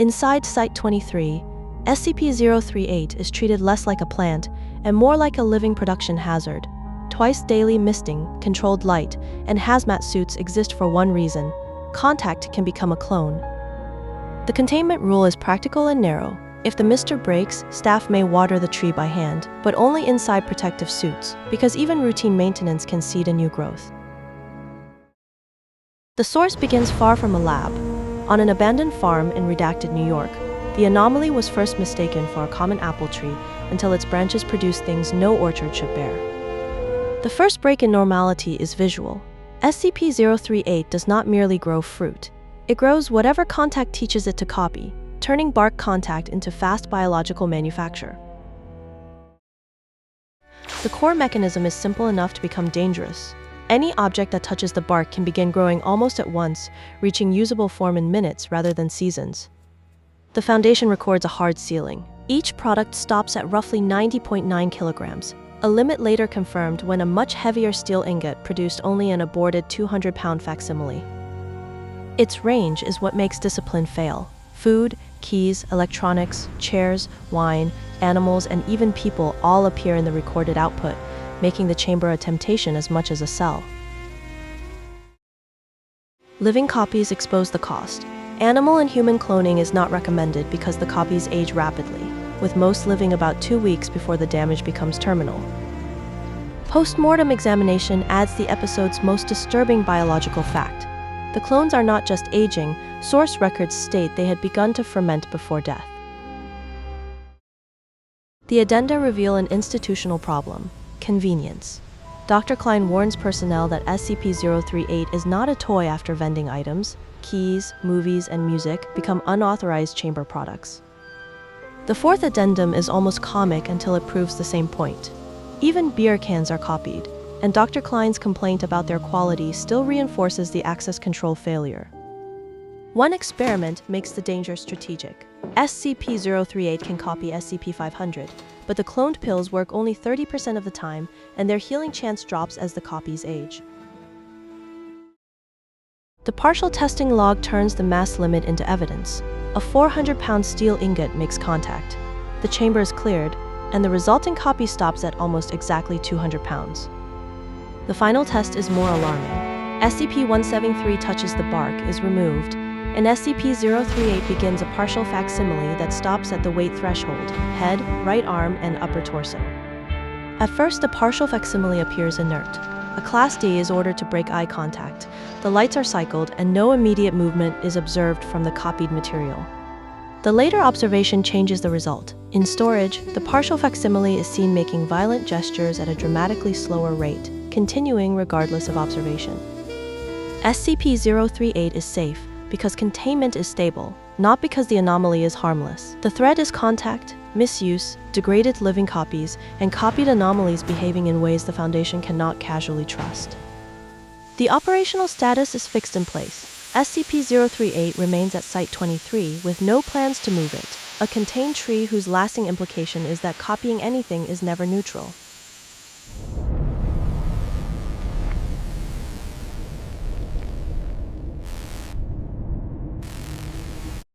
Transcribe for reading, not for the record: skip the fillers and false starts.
Inside Site-23, SCP-038 is treated less like a plant and more like a living production hazard. Twice daily misting, controlled light, and hazmat suits exist for one reason: contact can become a clone. The containment rule is practical and narrow. If the mister breaks, staff may water the tree by hand, but only inside protective suits, because even routine maintenance can seed a new growth. The source begins far from a lab. On an abandoned farm in redacted New York, the anomaly was first mistaken for a common apple tree until its branches produced things no orchard should bear. The first break in normality is visual. SCP-038 does not merely grow fruit. It grows whatever contact teaches it to copy, turning bark contact into fast biological manufacture. The core mechanism is simple enough to become dangerous. Any object that touches the bark can begin growing almost at once, reaching usable form in minutes rather than seasons. The Foundation records a hard ceiling. Each product stops at roughly 90.9 kilograms, a limit later confirmed when a much heavier steel ingot produced only an aborted 200-pound facsimile. Its range is what makes discipline fail. Food, keys, electronics, chairs, wine, animals, and even people all appear in the recorded output, making the chamber a temptation as much as a cell. Living copies expose the cost. Animal and human cloning is not recommended because the copies age rapidly, with most living about 2 weeks before the damage becomes terminal. Post-mortem examination adds the episode's most disturbing biological fact. The clones are not just aging, source records state they had begun to ferment before death. The addenda reveal an institutional problem: convenience. Dr. Klein warns personnel that SCP-038 is not a toy after vending items, keys, movies, and music become unauthorized chamber products. The fourth addendum is almost comic until it proves the same point. Even beer cans are copied, and Dr. Klein's complaint about their quality still reinforces the access control failure. One experiment makes the danger strategic. SCP-038 can copy SCP-500, but the cloned pills work only 30% of the time, and their healing chance drops as the copies age. The partial testing log turns the mass limit into evidence. A 400-pound steel ingot makes contact. The chamber is cleared, and the resulting copy stops at almost exactly 200 pounds. The final test is more alarming. SCP-173 touches the bark, is removed, and SCP-038 begins a partial facsimile that stops at the weight threshold: head, right arm, and upper torso. At first, the partial facsimile appears inert. A Class D is ordered to break eye contact. The lights are cycled, and no immediate movement is observed from the copied material. The later observation changes the result. In storage, the partial facsimile is seen making violent gestures at a dramatically slower rate, continuing regardless of observation. SCP-038 is safe because containment is stable, not because the anomaly is harmless. The threat is contact, misuse, degraded living copies, and copied anomalies behaving in ways the Foundation cannot casually trust. The operational status is fixed in place. SCP-038 remains at Site-23 with no plans to move it, a contained tree whose lasting implication is that copying anything is never neutral.